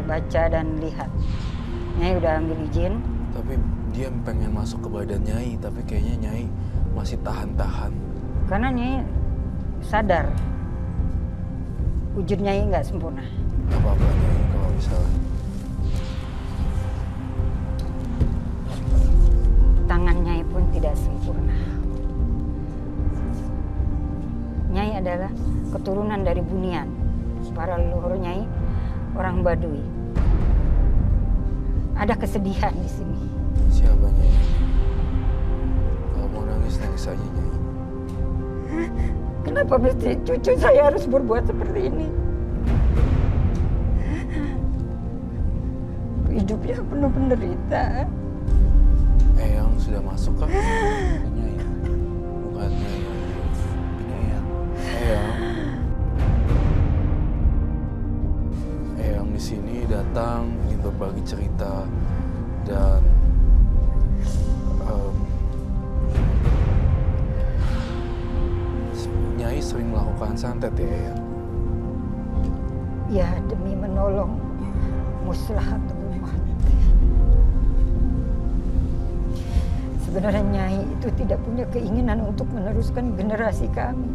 baca dan lihat. Nyai udah ambil izin. Tapi dia pengen masuk ke badan Nyai, tapi kayaknya Nyai masih tahan-tahan. Karena Nyai sadar wujud Nyai nggak sempurna. Gak apa-apa Nyai kalau misalnya. Tangan Nyai pun tidak sempurna. Nyai adalah keturunan dari Bunian. Para leluhur Nyai orang Baduy. Ada kesedihan di sini. Siapa Nyai? Kalau mau nangis, nangis aja Nyai. Kenapa mesti cucu saya harus berbuat seperti ini? Hidupnya penuh penderita. Eyang sudah masuk kah? Nyai. Bukan Nyai. Ini Eyang. Eyang. Eyang di sini datang ingin berbagi cerita dan Nyai sering melakukan santet ya Eyang? Ya demi menolong maslahat umat. Sebenarnya Nyai itu tidak punya keinginan untuk meneruskan generasi kami.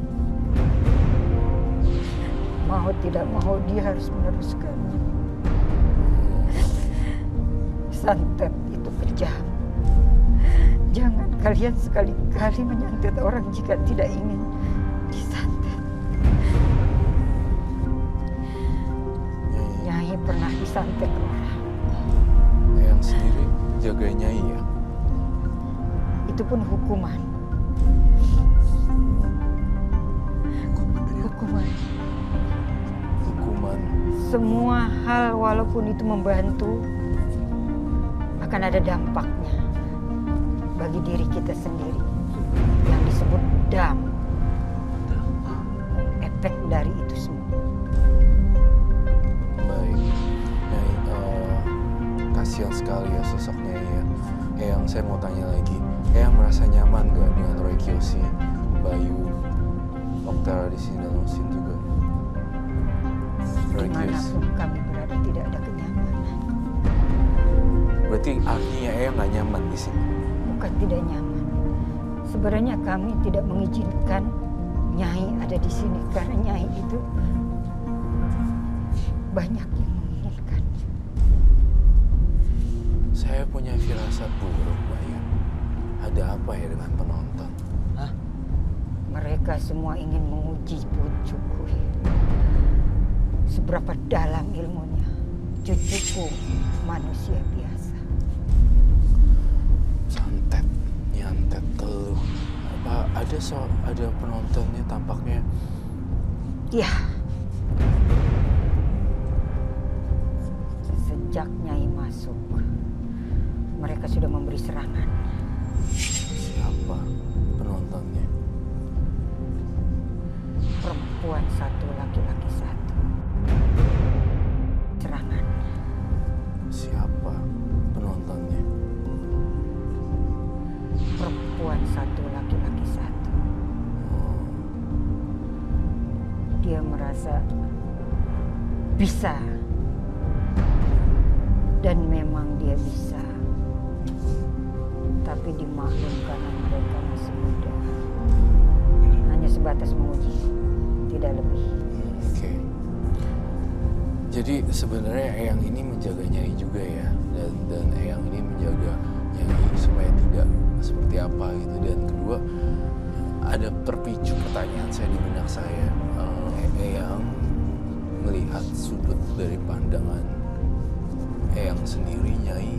Mau tidak mau dia harus meneruskan. Santet itu kejam. Jangan kalian sekali-kali menyantet orang jika tidak ingin disantet. Nyai pernah disantet orang. Eyang sendiri jaga Nyai ya? Itu pun hukuman. Hukuman. Hukuman. Semua hal walaupun itu membantu akan ada dampaknya bagi diri kita sendiri yang disebut dam. Efek dari itu semua. Baik, Nyai, kasihan sekali ya sosok Nyai ya. Eyang, saya mau tanya lagi. Eyang merasa nyaman gak dengan Roy Kiyoshi, Bayu, Oktara di sini dan Nusin juga? Roy Kiyoshi. Dimanapun kami berada tidak ada kenyamanan. Berarti artinya Eyang gak nyaman di sini? Bukan tidak nyaman. Sebenarnya kami tidak mengizinkan Nyai ada di sini karena Nyai itu banyak yang menginginkan. Saya punya firasat buruk, Bayu. Ada apa ya dengan penonton? Hah? Mereka semua ingin menguji cucuku. Seberapa dalam ilmunya cucuku manusia biasa. Santet, nyantet, teluh. Apa ada penontonnya tampaknya? Ya. Sejak Nyai masuk, mereka sudah memberi serangan. Siapa penontonnya? Perempuan satu, laki-laki satu. Serangan. Siapa penontonnya? Perempuan satu, laki-laki satu. Dia merasa bisa. Dan memang dia bisa. Tapi dimaklum karena mereka masih muda. Hanya sebatas menguji, tidak lebih. Oke. Jadi sebenarnya Eyang ini menjaga Nyai juga ya, dan Eyang ini menjaga Nyai supaya tidak seperti apa gitu. Dan kedua, ada terpicu pertanyaan saya di benak saya. Eyang melihat sudut dari pandangan Eyang sendiri, Nyai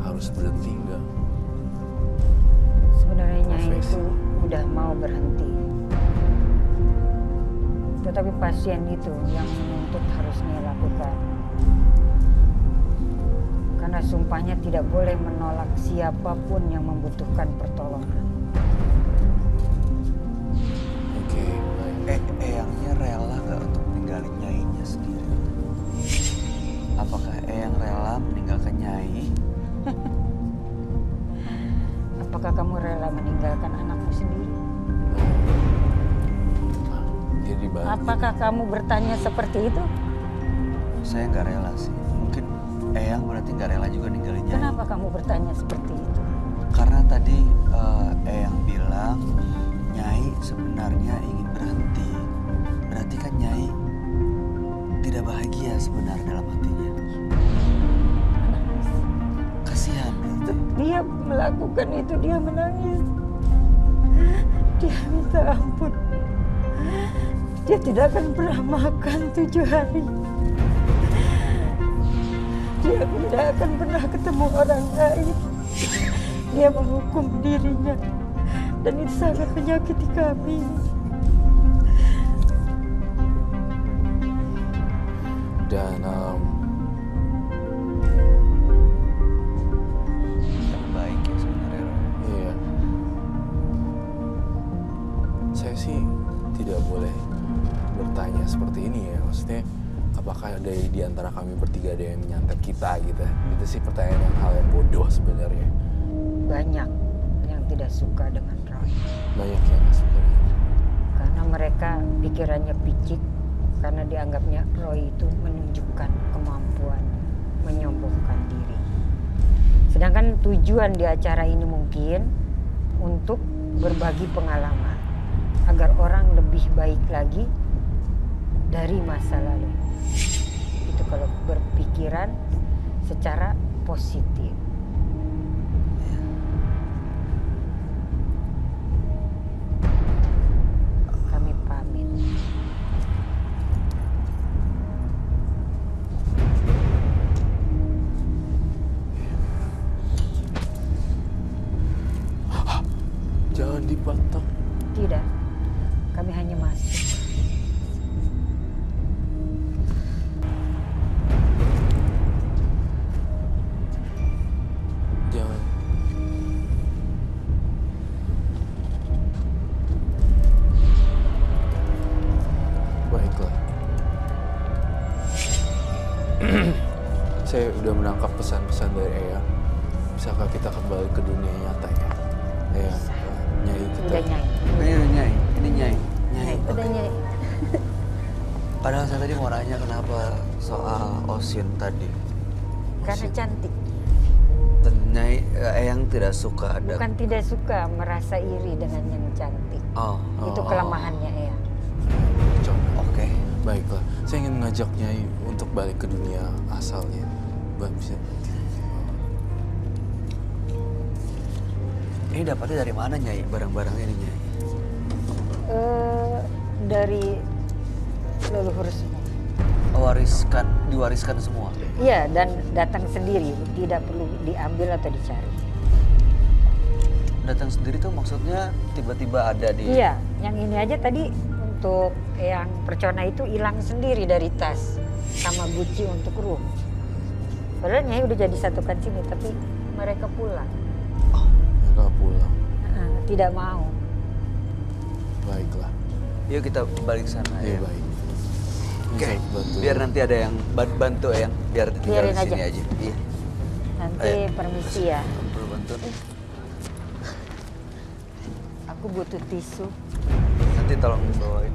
harus berhenti enggak? Sebenarnya Nyai Profesi. itu udah mau berhenti. Tetapi pasien itu yang menuntut harus Nyai lakukan. Karena sumpahnya tidak boleh menolak siapapun yang membutuhkan pertolongan. Oke, baik. Eyangnya rela nggak untuk meninggalin Nyainya sendiri? Apakah Eyang rela meninggalkan Nyai? Apakah kamu rela meninggalkan anakmu sendiri? Jadi Apakah kamu bertanya seperti itu? Saya nggak rela sih. Mungkin juga ninggalin Nyai. Kenapa kamu bertanya seperti itu? Karena tadi Eyang bilang Nyai sebenarnya ingin berhenti. Berarti kan Nyai tidak bahagia sebenarnya dalam hatinya. Kasihan berarti. Dia melakukan itu, dia menangis. Dia minta ampun. Dia tidak akan pernah makan 7 hari. Dia tidak akan pernah ketemu orang lain. Dia menghukum dirinya. Dan itu sangat menyakiti kami. Dan Baik ya sebenarnya Roy. iya, saya sih tidak boleh bertanya seperti ini ya. Maksudnya, apakah di antara kami bertiga ada yang menyantet kita gitu? Itu sih pertanyaan yang hal yang bodoh sebenarnya. Banyak yang tidak suka dengan Roy. Banyak yang nggak suka dengan itu. Karena mereka pikirannya picik. Karena dianggapnya Roy itu menunjukkan kemampuannya, menyombongkan diri. Sedangkan tujuan di acara ini mungkin untuk berbagi pengalaman. Agar orang lebih baik lagi dari masa lalu. Itu kalau berpikiran secara positif. Kami pamit. Jangan dipatok. Tidak, kami hanya masuk. Jangan. Baiklah. Saya udah menangkap pesan-pesan dari Eyang. Bisakah kita kembali ke dunia nyata ya? Eyang, Nyai kita. Udah Nyai. Ini Nyai, ini Nyai. Nyai, udah Nyai. Padahal saya tadi mau nanya kenapa soal Osin tadi. Karena cantik. Dan Nyai, Eyang tidak suka ada. Bukan tidak suka, merasa iri dengan yang cantik. Oh, Itu kelemahannya ya. Coba. oke. Baiklah, saya ingin mengajak Nyai untuk balik ke dunia asalnya. Bisa. Ini dapatnya dari mana Nyai, barang-barang ini Nyai? Dari leluhur semua. Diwariskan semua. Iya, dan datang sendiri, tidak perlu diambil atau dicari. Datang sendiri tuh maksudnya tiba-tiba ada di... Iya, yang ini aja tadi untuk yang percona itu hilang sendiri dari tas sama guci untuk room. Padahal Nyai udah jadi satukan sini, tapi mereka pulang. Mereka pulang. Tidak mau. Baiklah. Yuk kita balik sana Iya, ya. baik. Oke, Bisa bantu. biar nanti ada yang bantu ya, biar tinggal Biarin di sini aja. aja. Iya. Nanti Ayo. permisi ya. Kamu perlu bantu. Aku butuh tisu. Nanti tolong dibawain.